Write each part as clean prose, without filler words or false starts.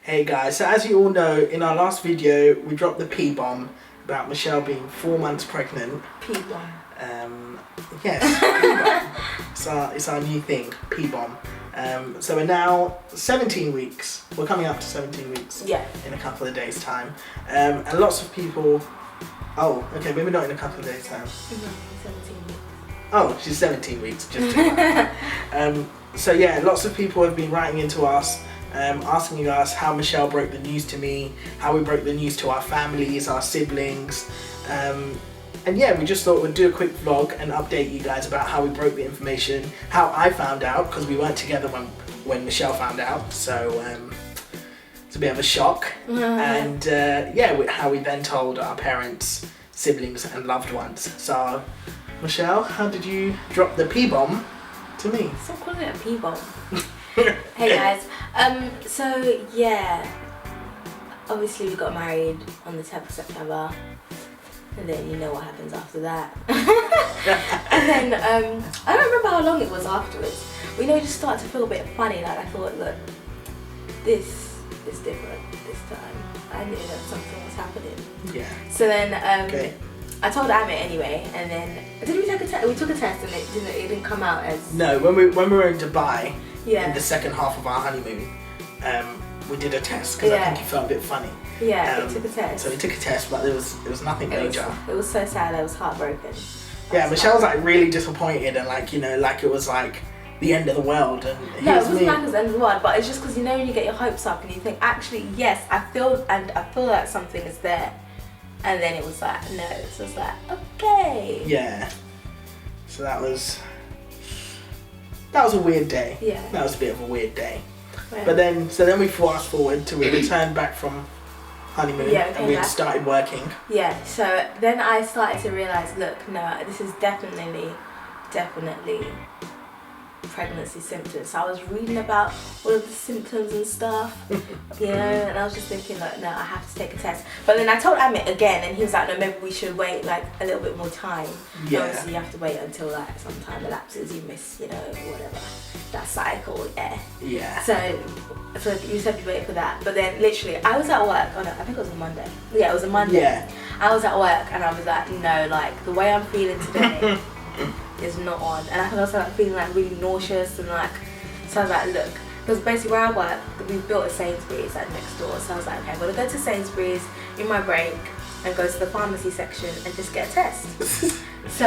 Hey guys, so as you all know, in our last video we dropped the P-bomb about Michelle being 4 months pregnant. P-bomb. Yes, P-bomb. It's our new thing, P-bomb. So we're now 17 weeks. We're coming up to 17 weeks. Yeah. In a couple of days' time. And lots of people... Oh, okay, maybe not in a couple of days' time. 17 weeks. Oh, she's 17 weeks, just to so yeah, lots of people have been writing into us, asking us how Michelle broke the news to me, how we broke the news to our families, our siblings. And yeah, we just thought we'd do a quick vlog and update you guys about how we broke the information, how I found out, because we weren't together when Michelle found out, so it's a bit of a shock. And yeah, how we then told our parents, siblings and loved ones. So Michelle, how did you drop the P-bomb to me? Stop calling it a P-bomb. Hey guys, so yeah, obviously we got married on the 10th of September. And then you know what happens after that. And then, I don't remember how long it was afterwards. We know, it just started to feel a bit funny. Like I thought, look, this is different this time. I knew that something was happening. Yeah. So then, okay. I told Amit anyway, and then, did we take a test? We took a test and it didn't come out as... No, when we were in Dubai, yeah, in the second half of our honeymoon, we did a test because I think you felt a bit funny. Yeah, we took a test. So we took a test, but it was nothing major. It was so sad. I was heartbroken. Yeah, Michelle was like really disappointed and like, you know, like it was like the end of the world. And no, it wasn't like it was the end of the world, but it's just because you know when you get your hopes up and you think, actually, yes, I feel like something is there, and then it was like no, so it's like okay. Yeah. So that was a weird day. Yeah. That was a bit of a weird day. Yeah. But then, so then we fast forward to we returned back from honeymoon, and we had started working. Yeah, so then I started to realise, look, no, this is definitely pregnancy symptoms. So I was reading about all of the symptoms and stuff, you know, and I was just thinking, like, no, I have to take a test. But then I told Amit again, and he was like, no, maybe we should wait like a little bit more time. Yeah. Obviously, you have to wait until like some time elapses, you miss, you know, whatever, that cycle, yeah. Yeah. So you said you wait for that, but then literally I was at work. Oh no, I think it was a Monday. Yeah, it was a Monday. Yeah. I was at work and I was like, no, like the way I'm feeling today is not on, and I was like feeling like really nauseous and like, so I was like, look, because basically where I work, we've built a Sainsbury's like next door, so I was like, okay, I'm gonna go to Sainsbury's in my break and go to the pharmacy section and just get a test. So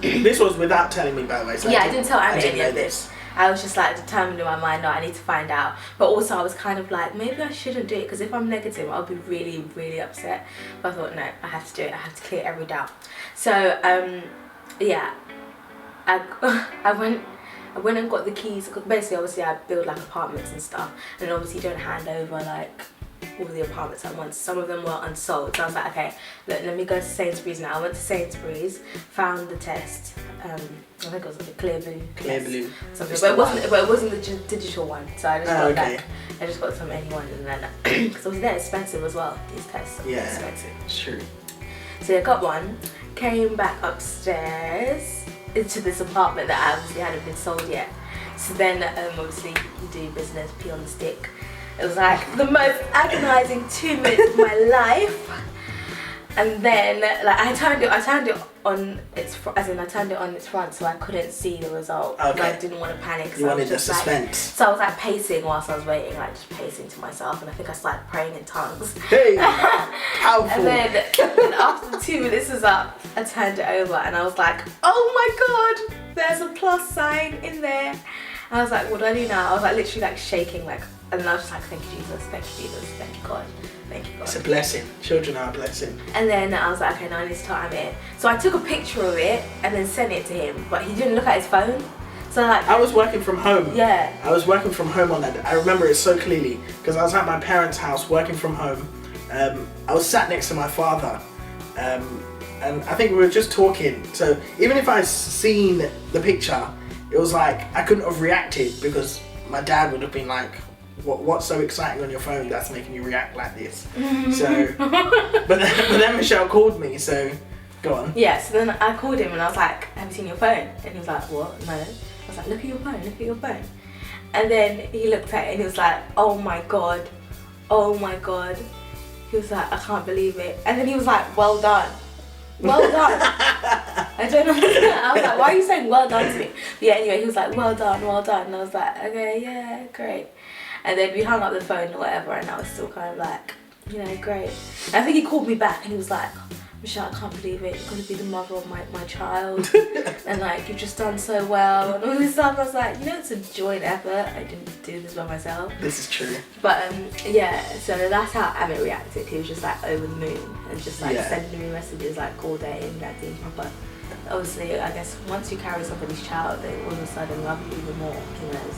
this was without telling me, by the way. So yeah, I didn't tell Amit any know of this. I was just like determined in my mind, no, I need to find out. But also I was kind of like, maybe I shouldn't do it because if I'm negative, I'll be really, really upset. But I thought, no, I have to do it. I have to clear every doubt. So yeah, I went and got the keys. Cause basically, obviously, I build like apartments and stuff, and obviously don't hand over like all the apartments at once. Some of them were unsold, so I was like, okay, look, let me go to Sainsbury's now. I went to Sainsbury's, found the test. I think it was like a clear blue. Something, but it wasn't the digital one. So I just got that. I just got some anyone, and then because obviously they're expensive as well. These tests are expensive. Sure. So I got one, came back upstairs into this apartment that obviously hadn't been sold yet. So then obviously you do business, pee on the stick. It was like the most agonizing 2 minutes of my life. And then like I turned it on its front, so I couldn't see the result. Okay. I didn't want to panic. You wanted the suspense. So I was like pacing whilst I was waiting, like just pacing to myself, and I think I started praying in tongues. Hey, powerful. And then after the 2 minutes was up, I turned it over and I was like, oh my god, there's a plus sign in there. And I was like, what do I do now? I was like literally like shaking, like, and then I was just like, thank you Jesus, thank you Jesus, thank you God. Thank you God. It's a blessing. Children are a blessing. And then I was like, okay, now I need to tell Amit. So I took a picture of it and then sent it to him, but he didn't look at his phone. So like, I was working from home. Yeah. I was working from home on that day. I remember it so clearly because I was at my parents' house working from home. I was sat next to my father, and I think we were just talking. So even if I'd seen the picture, it was like I couldn't have reacted because my dad would have been like, what's so exciting on your phone that's making you react like this? So, but then Michelle called me, so go on. Yeah, so then I called him and I was like, have you seen your phone? And he was like, what? No. I was like, look at your phone, look at your phone. And then he looked at it and he was like, oh my God, Oh my God. He was like, I can't believe it. And then he was like, well done. Well done. I don't know. I was like, why are you saying well done to me? But yeah, anyway, he was like, well done, well done. And I was like, okay, yeah, great. And then we hung up the phone or whatever, and I was still kind of like, you know, great. And I think he called me back and he was like, Michelle, I can't believe it. You're going to be the mother of my child. And like, you've just done so well. And all this stuff. I was like, you know, it's a joint effort. I didn't do this by myself. This is true. But yeah, so that's how Amit reacted. He was just like over the moon and just like sending me messages like all day and reacting proper. Obviously, I guess once you carry somebody's child, they all of a sudden love you even more, who knows.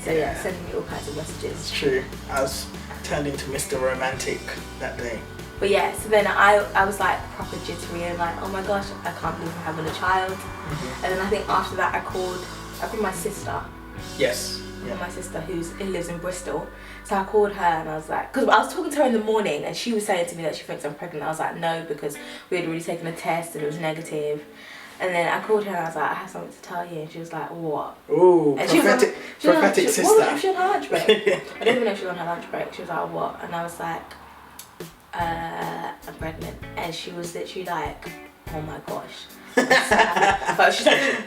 So yeah, sending me all kinds of messages. It's true. I was turned into Mr. Romantic that day. But yeah, so then I was like proper jittery and like, oh my gosh, I can't believe I'm having a child. And then I think after that I called my sister. Yes. Yeah. My sister who lives in Bristol. So I called her and I was like, because I was talking to her in the morning and she was saying to me that she thinks I'm pregnant. I was like, no, because we had already taken a test and it was negative. And then I called her and I was like, I have something to tell you. And she was like, what? Ooh, and prophetic sister. What? She was on her lunch break. I don't even know if she was on her lunch break. She was like, what? And I was like, I'm pregnant. And she was literally like, oh my gosh. But she's like,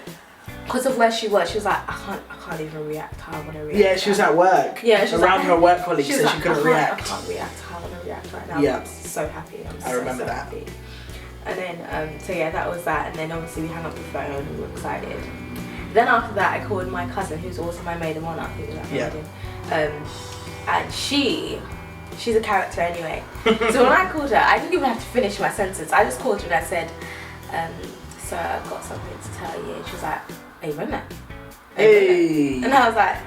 because of where she was like, I can't even react how I want to react. Yeah, she was at work. Yeah, she was around like, her work colleagues, so like, she couldn't react. I can't react how I want to react right now. Yeah. I'm so happy. I remember that. Happy. And then, so yeah, that was that. And then obviously we hung up the phone and we were excited. Then after that, I called my cousin, who's also my maid of honor, who was at my wedding. And she's a character anyway. So when I called her, I didn't even have to finish my sentence. I just called her and I said, so I've got something to tell you. And she was like, are you pregnant? Hey. And I was like,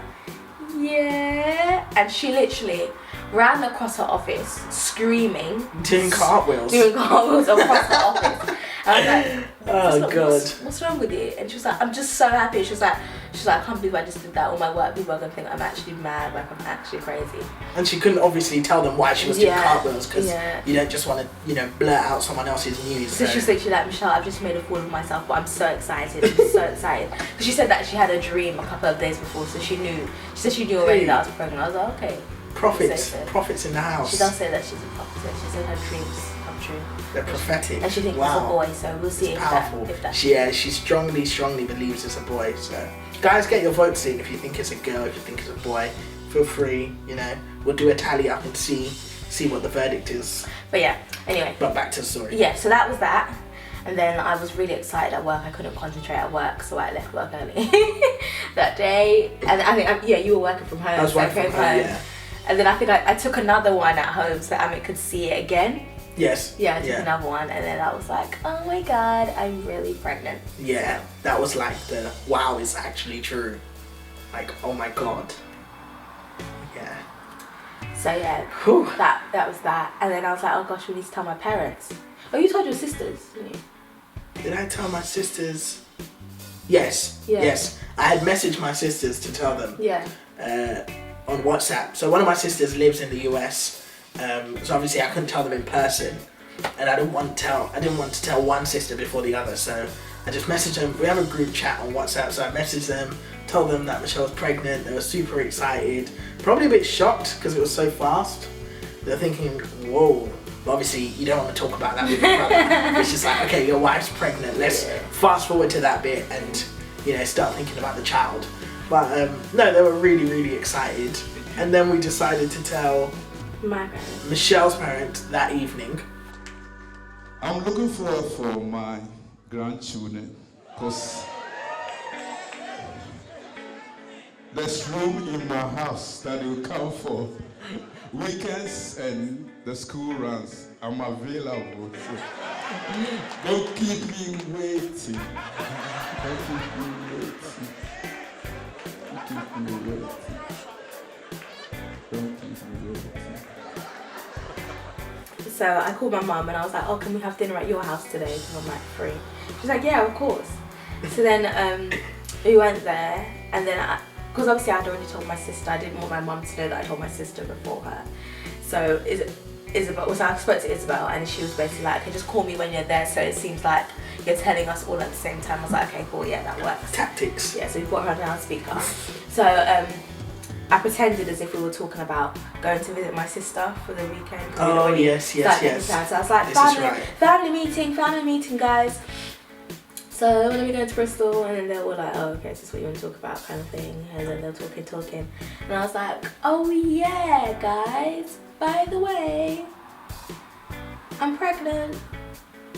yeah. And she literally ran across her office screaming. Doing cartwheels across her office. And I was like, oh God. What's wrong with you? And she was like, I'm just so happy. She was like, I can't believe I just did that. All my work people are gonna think I'm actually mad, like I'm actually crazy. And she couldn't obviously tell them why she was doing cartwheels because you don't just want to, blurt out someone else's news. So she was literally like, Michelle, I've just made a fool of myself, but I'm so excited. I'm so excited. Because she said that she had a dream a couple of days before, so she knew. She said she knew already that I was pregnant. I was like, okay. Prophets in the house. She does say that she's a prophet. She said her dreams come true. They're prophetic. And she thinks it's a boy, so we'll see it's powerful. if that's she strongly believes it's a boy. So guys, get your votes in if you think it's a girl, if you think it's a boy. Feel free, we'll do a tally up and see what the verdict is. But yeah, anyway. But back to the story. Yeah, so that was that. And then I was really excited at work. I couldn't concentrate at work, so I left work early that day. And I think, you were working from home. I was working from home, yeah. And then I think I took another one at home so Amit could see it again. Yes. Yeah, I took another one, and then I was like, oh my God, I'm really pregnant. Yeah, so. That was like the, wow, it's actually true. Like, oh my God. Yeah. So yeah, that was that. And then I was like, oh gosh, we need to tell my parents. Oh, you told your sisters, didn't you? Did I tell my sisters? Yes. Yeah. Yes. I had messaged my sisters to tell them. Yeah. On WhatsApp. So one of my sisters lives in the US. So obviously I couldn't tell them in person, and I didn't want to tell one sister before the other. So I just messaged them. We have a group chat on WhatsApp. So I messaged them, told them that Michelle was pregnant. They were super excited. Probably a bit shocked because it was so fast. They're thinking, whoa. But obviously you don't want to talk about that with your brother. It's just like, okay, your wife's pregnant. Let's fast forward to that bit and start thinking about the child. But no, they were really, really excited. And then we decided to tell my parents. Michelle's parents that evening. I'm looking forward for my grandchildren because there's room in my house that will come for weekends and the school runs. I'm available. So don't keep me waiting. Don't keep me waiting. Don't keep me waiting. Don't keep me waiting. So I called my mum and I was like, oh, can we have dinner at your house today? Because I'm like free. She's like, yeah, of course. So then we went there, and then because obviously I'd already told my sister, I didn't want my mum to know that I told my sister before her. So Isabel, so I spoke to Isabel and she was basically like, okay, just call me when you're there, so it seems like you're telling us all at the same time. I was like, okay, cool, yeah, that works. Tactics. Yeah, so we got her on speaker. So I pretended as if we were talking about going to visit my sister for the weekend. Oh, yes. So I was like, family meeting, guys. So when are we going to Bristol? And then they were like, oh, okay, is this what you want to talk about, kind of thing. And then they're talking. And I was like, oh yeah, guys, by the way, I'm pregnant.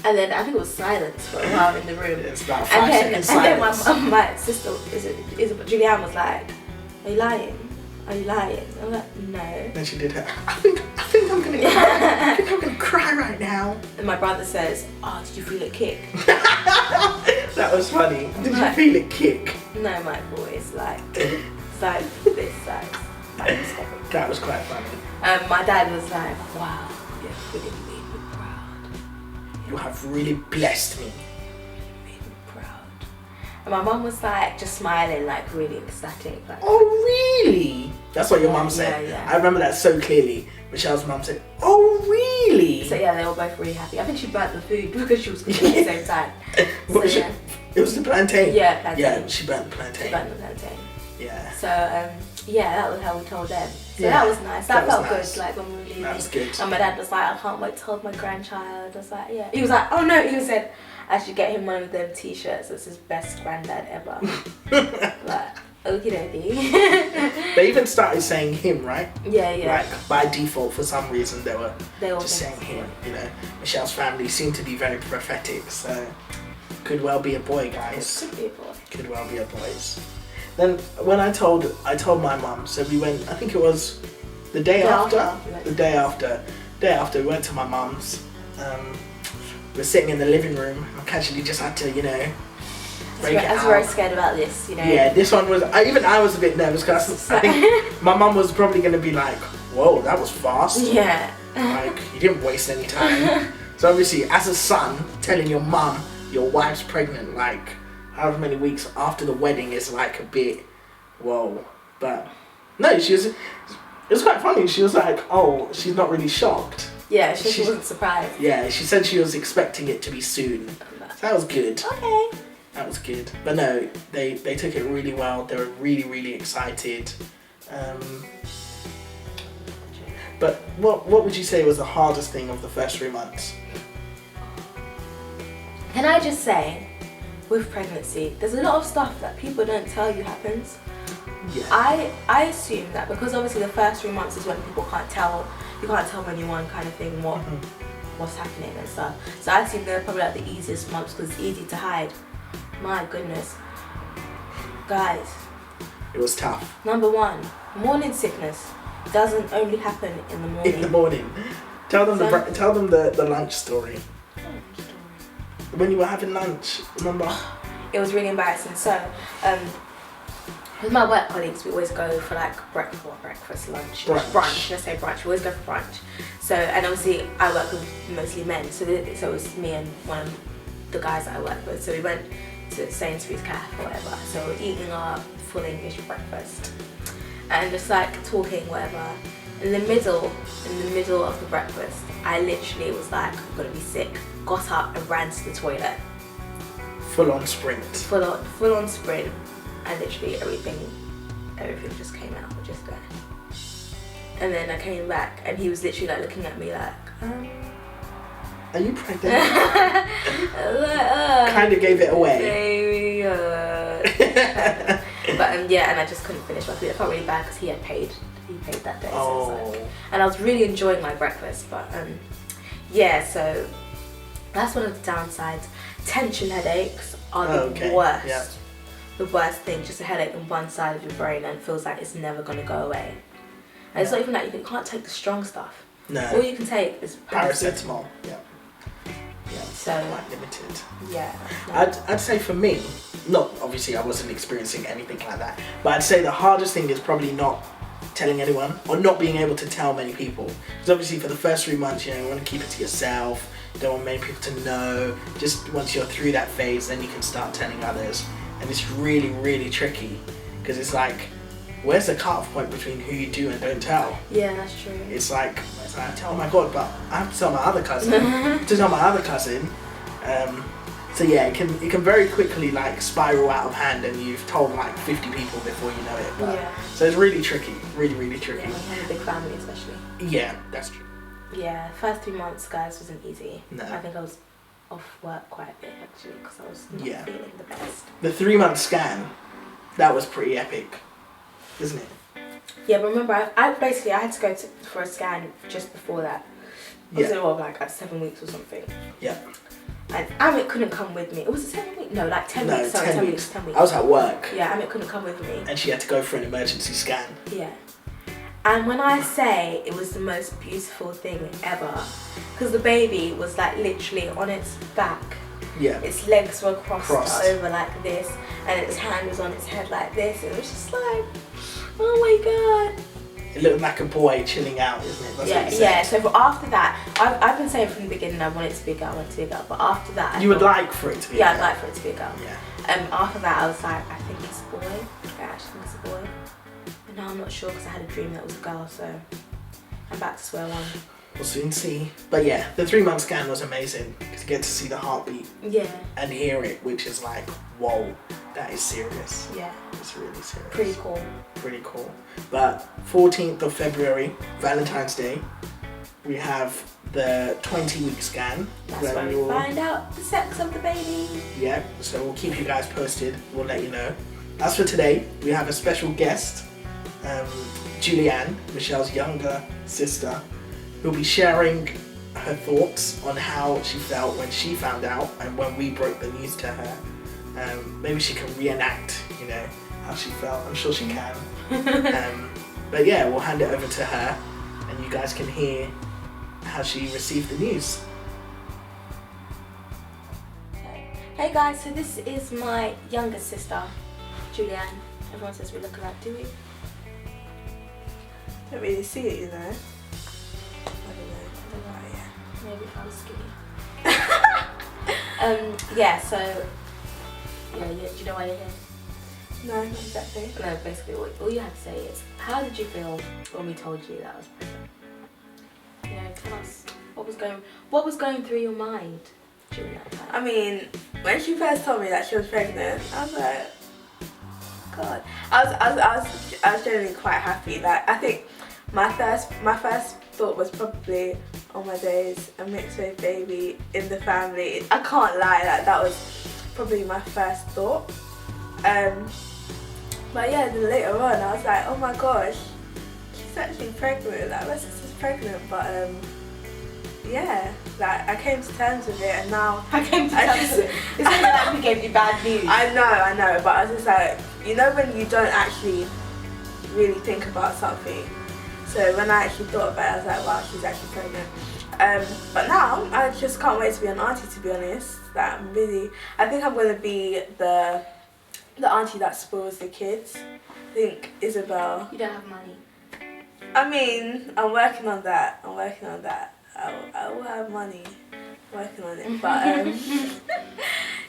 And then I think it was silence for a while in the room. It's about 5 seconds silence. And then my sister, Julianne was like, are you lying? I'm like, no. Then she did her. I think I'm gonna cry. I think I'm gonna cry right now. And my brother says, oh, did you feel it kick? That was funny. Did you feel it kick? No, Michael, it's like this size. That was quite funny. My dad was like, wow, you've really made me proud. You have really blessed me. Made me proud. And my mum was like, just smiling, like really ecstatic. Like, oh, really? That's what your mum said. Yeah. I remember that so clearly. Michelle's mum said, oh, really? So yeah, they were both really happy. I think she burnt the food because she was cooking at the same time. It was the plantain? Yeah, plantain. Yeah, she burnt the plantain. Yeah. So yeah, that was how we told them. So that was nice. That felt nice. good, like when we were leaving. That was good. And my dad was like, I can't wait to hold my grandchild. I was like, yeah. He was like, oh no, he said I should get him one of them t-shirts that's his best granddad ever. Like, okie dokie. They even started saying him, right? Yeah. Like by default, for some reason, they were all just saying him. You know, Michelle's family seemed to be very prophetic, so could well be a boy, guys. Could be a boy. Could well be a boys. Then when I told my mum, so we went. I think it was the day after. The day after, we went to my mum's. We were sitting in the living room. I casually just had to, break it out. I was very scared about this, Yeah, this one was. I was a bit nervous because I think my mum was probably going to be like, "Whoa, that was fast." Yeah. Like you didn't waste any time. So obviously, as a son, telling your mum your wife's pregnant, like however many weeks after the wedding, is like a bit, whoa. But no, it was quite funny. She was like, "Oh, she's not really shocked." Yeah, she wasn't surprised. Yeah, she said she was expecting it to be soon. So that was good. Okay. That was good. But no, they took it really well. They were really, really excited. But what would you say was the hardest thing of the first 3 months? Can I just say, with pregnancy, there's a lot of stuff that people don't tell you happens. Yeah. I assume that because obviously the first 3 months is when people can't tell, you can't tell anyone kind of thing what's happening and stuff. So I assume they're probably like the easiest months because it's easy to hide. My goodness. Guys. It was tough. Number 1, morning sickness doesn't only happen in the morning. In the morning. Tell them the lunch story. When you were having lunch, remember? It was really embarrassing. So, with my work colleagues, we always go for like lunch, brunch. Let's say brunch. We always go for brunch. So, and obviously, I work with mostly men. So it was me and one of the guys that I work with. So we went to Sainsbury's Cafe or whatever. So we're eating our full English breakfast and just like talking whatever. In the middle of the breakfast, I literally was like, I'm gonna be sick. Got up and ran to the toilet. Full on sprint. Full on sprint, and literally everything just came out, just there. And then I came back, and he was literally like looking at me like, Are you pregnant? Kind of gave it away. Baby, But yeah, and I just couldn't finish my food. I felt really bad because he paid that day. Oh. So it's like, and I was really enjoying my breakfast, but yeah, so that's one of the downsides. Tension headaches are the worst. Yeah. The worst thing, just a headache on one side of your brain and it feels like it's never going to go away. And it's not even like you can't take the strong stuff. No. All you can take is paracetamol. Yeah. So quite limited. Yeah. I'd say for me, not obviously I wasn't experiencing anything like that, but I'd say the hardest thing is probably not telling anyone or not being able to tell many people. Because obviously for the first 3 months, you want to keep it to yourself. Don't want many people to know. Just once you're through that phase, then you can start telling others. And it's really, really tricky because it's like, where's the cut-off point between who you do and don't tell? Yeah, that's true. It's like oh my god, but I have to tell my other cousin. So yeah, it can very quickly like spiral out of hand, and you've told like 50 people before you know it. But, Yeah. So it's really tricky, really tricky. Yeah, when you have a big family especially. Yeah, that's true. Yeah, first 3 months, guys, wasn't easy. No. I think I was off work quite a bit actually because I was not feeling the best. The 3-month scan, that was pretty epic, isn't it? Yeah, but remember, I had to go for a scan just before that. Was it like at 7 weeks or something? Yeah. And Amit couldn't come with me. It was 7 weeks? No, like 10 weeks. Sorry, 10 weeks. 10 weeks. I was at work. Yeah, Amit couldn't come with me. And she had to go for an emergency scan. Yeah. And when I say it was the most beautiful thing ever, because the baby was like literally on its back. Yeah. Its legs were crossed over like this, and its hand was on its head like this. It was just like, oh my god. It looked like a boy chilling out, isn't it? That's what you said. Yeah. So after that, I've been saying from the beginning I want it to be a girl, but after that, You would like for it to be a girl? I'd like for it to be a girl. Yeah. After that, I was like, I think it's a boy. I actually think it's a boy. But now I'm not sure because I had a dream that it was a girl, so I'm back to square one. We'll soon see. But yeah, the 3-month scan was amazing to get to see the heartbeat. Yeah. And hear it, which is like, whoa, that is serious. Yeah. It's really serious. Pretty cool. Pretty cool. But 14th of February, Valentine's Day, we have the 20-week scan. That's when we find out the sex of the baby. Yeah, so we'll keep you guys posted. We'll let you know. As for today, we have a special guest, Julianne, Michelle's younger sister, who'll be sharing her thoughts on how she felt when she found out and when we broke the news to her. Maybe she can reenact, how she felt. I'm sure she can. But yeah, we'll hand it over to her and you guys can hear how she received the news. Hey guys, so this is my younger sister, Julianne. Everyone says we look alike, do we? Don't really see it, you know. I don't know, yeah. Maybe if I was skinny. Yeah, so, do you know why you're here? No, not exactly. No, basically, all you have to say is, how did you feel when we told you that I was pregnant? Tell us, what was going through your mind during that time? I mean, when she first told me that she was pregnant, I was like, God. I was generally quite happy. Like, I think my first thought was probably, oh my days, a mixed race baby in the family. I can't lie, that was probably my first thought. But yeah, then later on I was like, oh my gosh, she's actually pregnant. Like, my sister's pregnant, but yeah, like I came to terms with it, and now I came to terms with it. It's not like we gave you bad news. I know, but I was just like, when you don't actually really think about something. So when I actually thought about it, I was like, wow, she's actually pregnant. But now I just can't wait to be an auntie, to be honest. That I think I'm gonna be the auntie that spoils the kids. I think Isabel. You don't have money. I mean, I'm working on that. I will have money. I'm working on it. But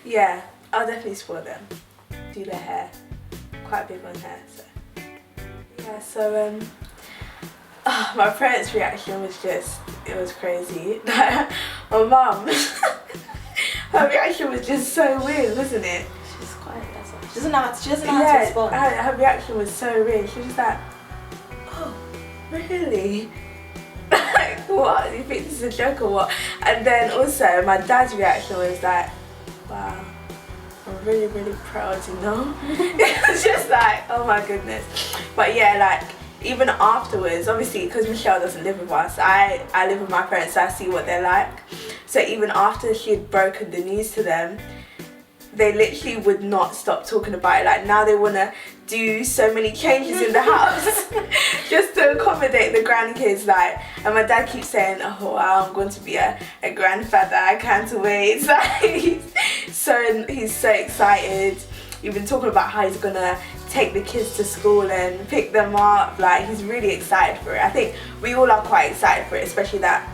yeah, I'll definitely spoil them. Do their hair. Quite big on hair. So yeah. So my parents' reaction was it was crazy. My mum, her reaction was just so weird, wasn't it? She's quiet. That's all. She doesn't know how to respond. Her reaction was so weird. She was just like, oh, really? Like, what? Do you think this is a joke or what? And then also my dad's reaction was like, wow, I'm really, really proud, It was just like, oh my goodness. But yeah, like, even afterwards, obviously, because Michelle doesn't live with us, I live with my parents, so I see what they're like. So even after she had broken the news to them, they literally would not stop talking about it. Like, now they want to do so many changes in the house just to accommodate the grandkids. Like, and my dad keeps saying, oh wow, I'm going to be a grandfather, I can't wait. It's like, he's so excited. He's been talking about how he's gonna take the kids to school and pick them up. Like, he's really excited for it. I think we all are quite excited for it, especially that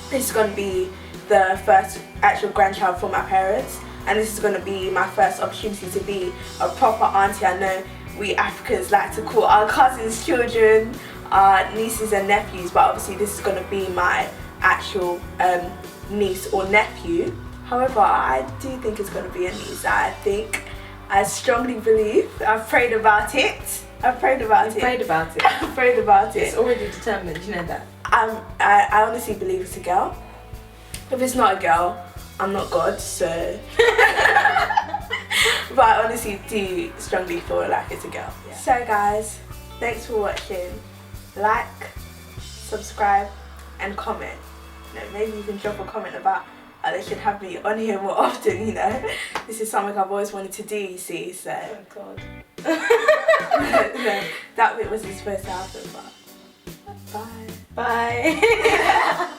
this is going to be the first actual grandchild for my parents, and this is going to be my first opportunity to be a proper auntie. I know we Africans like to call our cousins children, our nieces and nephews, but obviously this is going to be my actual niece or nephew, However, I do think it's going to be a niece. I strongly believe. I've prayed about it. I've prayed about it. Prayed about it. I've prayed about it. It's already determined, you know that. I honestly believe it's a girl. If it's not a girl, I'm not God, so. But I honestly do strongly feel like it's a girl. Yeah. So guys, thanks for watching. Like, subscribe, and comment. You know, maybe you can drop a comment about how they should have me on here more often, you know. This is something I've always wanted to do, you see, so. Oh God. That bit wasn't supposed to happen, but bye. Bye.